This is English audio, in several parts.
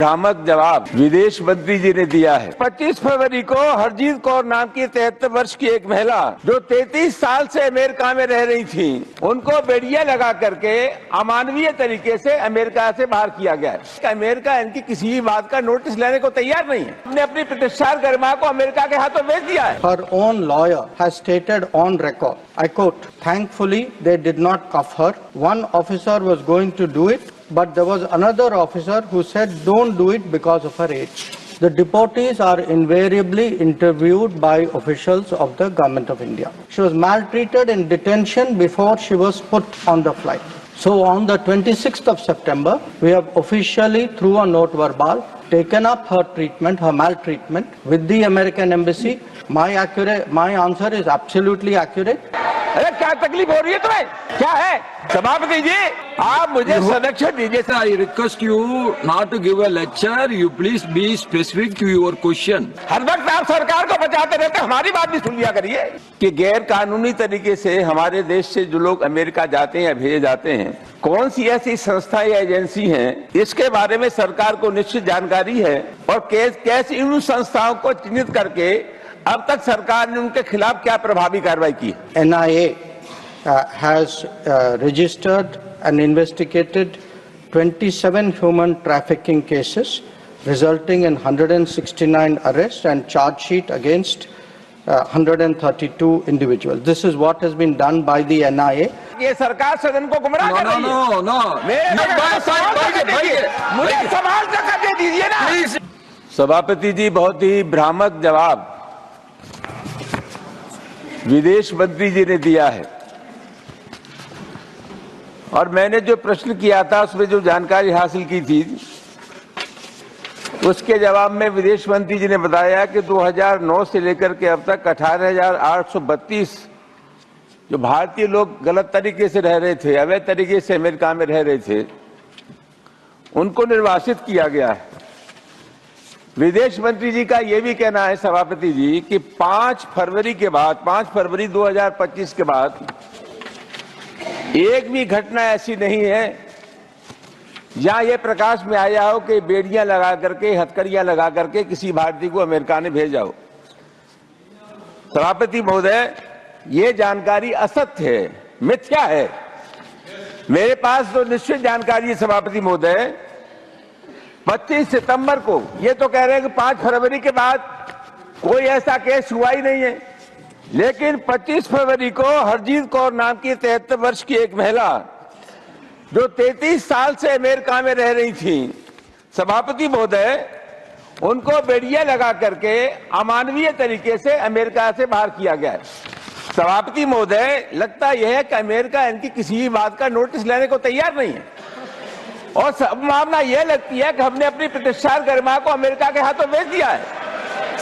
भ्रामक जवाब विदेश मंत्री जी ने दिया है। 25 फरवरी को हरजीत कौर नाम की 73 वर्ष की एक महिला जो 33 साल से अमेरिका में रह रही थी, उनको बेड़िया लगा करके अमानवीय तरीके से अमेरिका से बाहर किया गया है। अमेरिका इनकी किसी भी बात का नोटिस लेने को तैयार नहीं है। हमने अपनी प्रतिष्ठा गरिमा को अमेरिका के हाथों बेच दिया है। Her own lawyer has stated on record, I quote, "Thankfully they did not cuff her. One officer was going to do it, but there was another officer who said don't do it because of her age." The deportees are invariably interviewed by officials of the Government of India. She was maltreated in detention before she was put on the flight. So on the 26th of September, we have officially, through a note verbal, taken up her treatment, her maltreatment with the American Embassy. My answer is absolutely accurate. अरे क्या तकलीफ हो रही है तुम्हें? क्या है? सभापति जी, आप मुझे संरक्षण दीजिए। I request you not to give a lecture. You please be specific to your question. हर वक्त आप सरकार को बचाते रहते, हमारी बात भी सुन लिया करिए। कि गैर कानूनी तरीके से हमारे देश से जो लोग अमेरिका जाते हैं या भेजे जाते हैं, कौन सी ऐसी संस्था या एजेंसी है, इसके बारे में सरकार को निश्चित जानकारी है और कैसे इन संस्थाओं को चिन्हित करके अब तक सरकार ने उनके खिलाफ क्या प्रभावी कार्रवाई की? NIA has registered and investigated 27 human trafficking cases, resulting in 169 arrests and charge sheet against 132 individuals. This is what has been done by the NIA. ये सरकार सदन को गुमराह कर रही है। मुझे सवाल तक दे दीजिए ना। सभापति जी, बहुत ही भ्रामक जवाब विदेश मंत्री जी ने दिया है और मैंने जो प्रश्न किया था उसमें जो जानकारी हासिल की थी उसके जवाब में विदेश मंत्री जी ने बताया कि 2009 से लेकर के अब तक 18,832 जो भारतीय लोग गलत तरीके से रह रहे थे, अवैध तरीके से अमेरिका में रह रहे थे, उनको निर्वासित किया गया है। विदेश मंत्री जी का यह भी कहना है सभापति जी कि 5 फरवरी 2025 के बाद एक भी घटना ऐसी नहीं है जहां यह प्रकाश में आया हो कि बेड़ियां लगा करके, हथकड़ियां लगा करके किसी भारतीय को अमेरिका ने भेजा हो। सभापति महोदय, ये जानकारी असत्य है, मिथ्या है। मेरे पास तो निश्चित जानकारी है सभापति महोदय। 25 सितंबर को ये तो कह रहे हैं कि 5 फरवरी के बाद कोई ऐसा केस हुआ ही नहीं है, लेकिन 25 फरवरी को हरजीत कौर नाम की 73 वर्ष की एक महिला जो 33 साल से अमेरिका में रह रही थी, सभापति महोदय, उनको बेड़िया लगा करके अमानवीय तरीके से अमेरिका से बाहर किया गया है। सभापति महोदय, लगता यह है कि अमेरिका इनकी किसी भी बात का नोटिस लेने को तैयार नहीं है और संभावना यह लगती है कि हमने अपनी प्रतिष्ठा गरिमा को अमेरिका के हाथों बेच दिया है।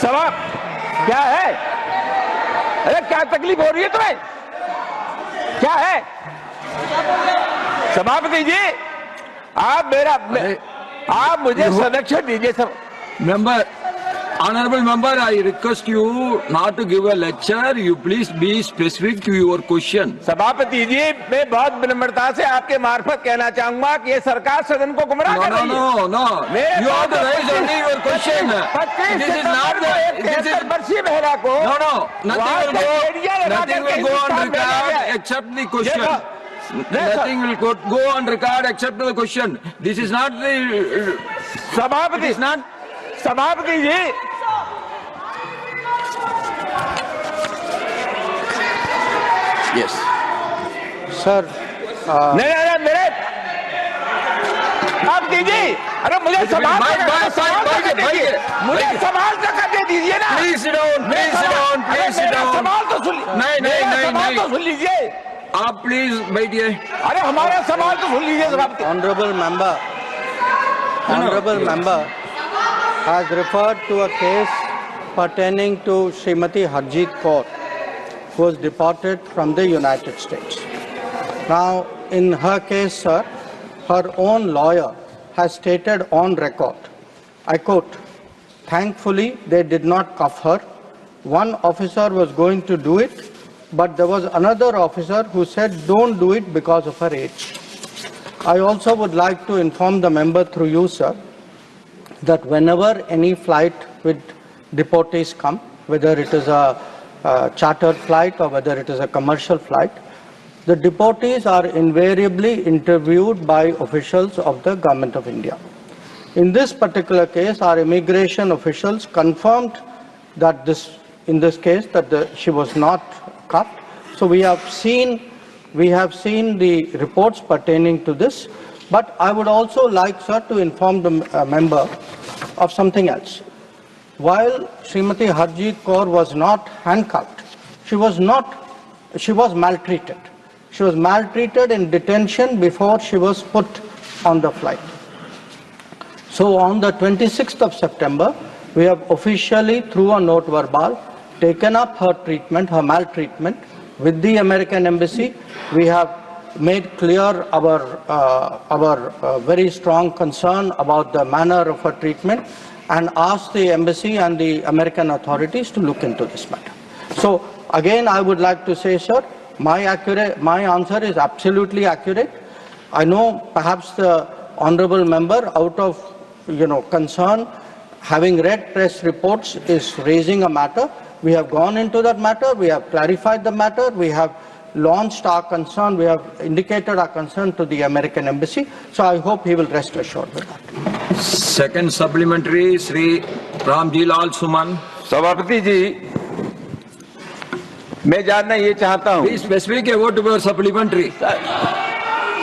सवाल क्या है? अरे क्या तकलीफ हो रही है तुम्हें? क्या है? सभापति जी, आप मुझे संरक्षण दीजिए। Member, honorable member, I request you not to give a lecture. You please be specific to your question. सभापति जी, मैं बहुत विनम्रता से आपके मार्फत कहना चाहूंगा कि ये सरकार सदन को गुमराह कर रही है। No. You have to raise only your question. This is not the वर्षीय महिला को No. Nothing will go on record except the question. Nothing will go on record except the question. This is not the सभापति, सभापति जी, yes Sir, नहीं मेरे आप दीजिए। अरे मुझे सवाल तक दे दीजिए ना। Please sit down. सवाल तो सुन नहीं तो सुन लीजिए। आप प्लीज बैठिए। अरे हमारा सवाल तो सुन लीजिए सभापति। Honorable member has referred to a case pertaining to Srimati Harjeet Kaur, who was deported from the United States. Now, in her case, sir, her own lawyer has stated on record, I quote, "Thankfully, they did not cuff her. One officer was going to do it, but there was another officer who said don't do it because of her age." I also would like to inform the member through you, sir, that whenever any flight with deportees come, whether it is a chartered flight or whether it is a commercial flight, the deportees are invariably interviewed by officials of the Government of India. In this particular case, our immigration officials confirmed that in this case, that she was not cuffed. So we have seen the reports pertaining to this. But I would also like, sir, to inform the member of something else. While Srimati Harjeet Kaur was not handcuffed, she was maltreated. She was maltreated in detention before she was put on the flight. So on the 26th of September, we have officially, through a note verbal, taken up her treatment, her maltreatment, with the American Embassy. We have made clear our very strong concern about the manner of her treatment and asked the Embassy and the American authorities to look into this matter. So again, I would like to say, sir, my answer is absolutely accurate. I know perhaps the honourable member, out of concern, having read press reports, is raising a matter. We have gone into that matter, we have clarified the matter, we have launched our concern, we have indicated our concern to the American Embassy. So I hope he will rest assured with that. Second supplementary, Sri Ramji Lal Suman. सभापति जी, मैं जानना ये चाहता हूँ। Please specific a word for supplementary.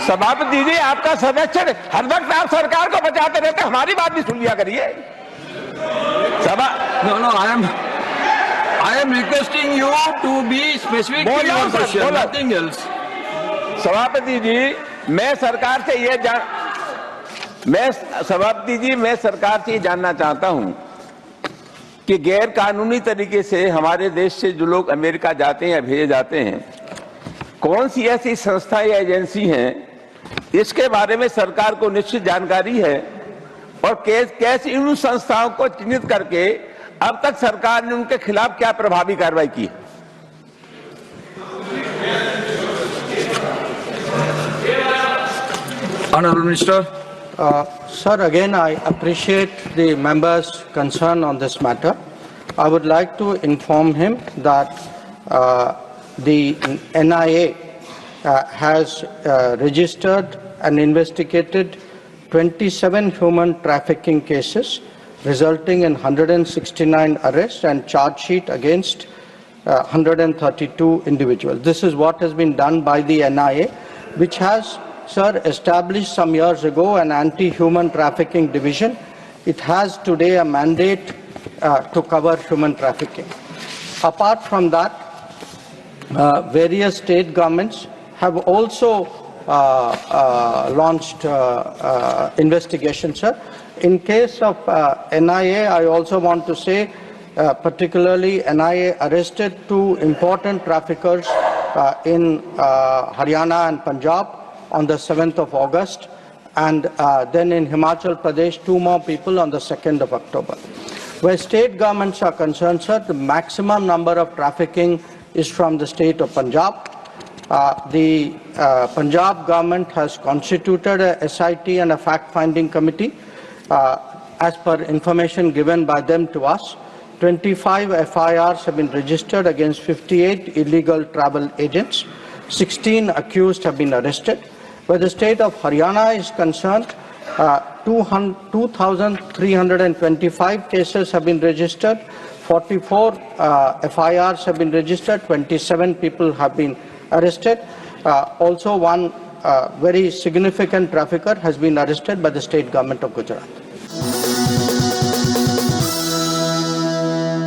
सभापति जी, आपका सदस्य हर वक्त आप सरकार को बचाते रहते, हमारी बात भी सुन लिया करिए। No, I am requesting you to be specific to your question, nothing else. सभापति जी, मैं सरकार से ये जानना चाहता हूं कि गैर कानूनी तरीके से हमारे देश से जो लोग अमेरिका जाते हैं या भेजे जाते हैं, कौन सी ऐसी संस्था या एजेंसी हैं, इसके बारे में सरकार को निश्चित जानकारी है और कैसे इन संस्थाओं को चिन्हित करके अब तक सरकार ने उनके खिलाफ क्या प्रभावी कार्रवाई की है? Honorable Minister. Sir, again, I appreciate the member's concern on this matter. I would like to inform him that the NIA has registered and investigated 27 human trafficking cases, resulting in 169 arrests and charge sheet against 132 individuals. This is what has been done by the NIA, which has, sir, established some years ago an anti-human trafficking division. It has today a mandate to cover human trafficking. Apart from that, various state governments have also launched investigations, sir. In case of NIA, I also want to say, particularly NIA arrested 2 important traffickers in Haryana and Punjab on the 7th of August, and then in Himachal Pradesh, 2 more people on the 2nd of October. Where state governments are concerned, sir, the maximum number of trafficking is from the state of Punjab. The Punjab government has constituted a SIT and a fact-finding committee. As per information given by them to us, 25 FIRs have been registered against 58 illegal travel agents. 16 accused have been arrested. Where the state of Haryana is concerned, 2,325 cases have been registered, 44 FIRs have been registered, 27 people have been arrested. Also, one very significant trafficker has been arrested by the state government of Gujarat.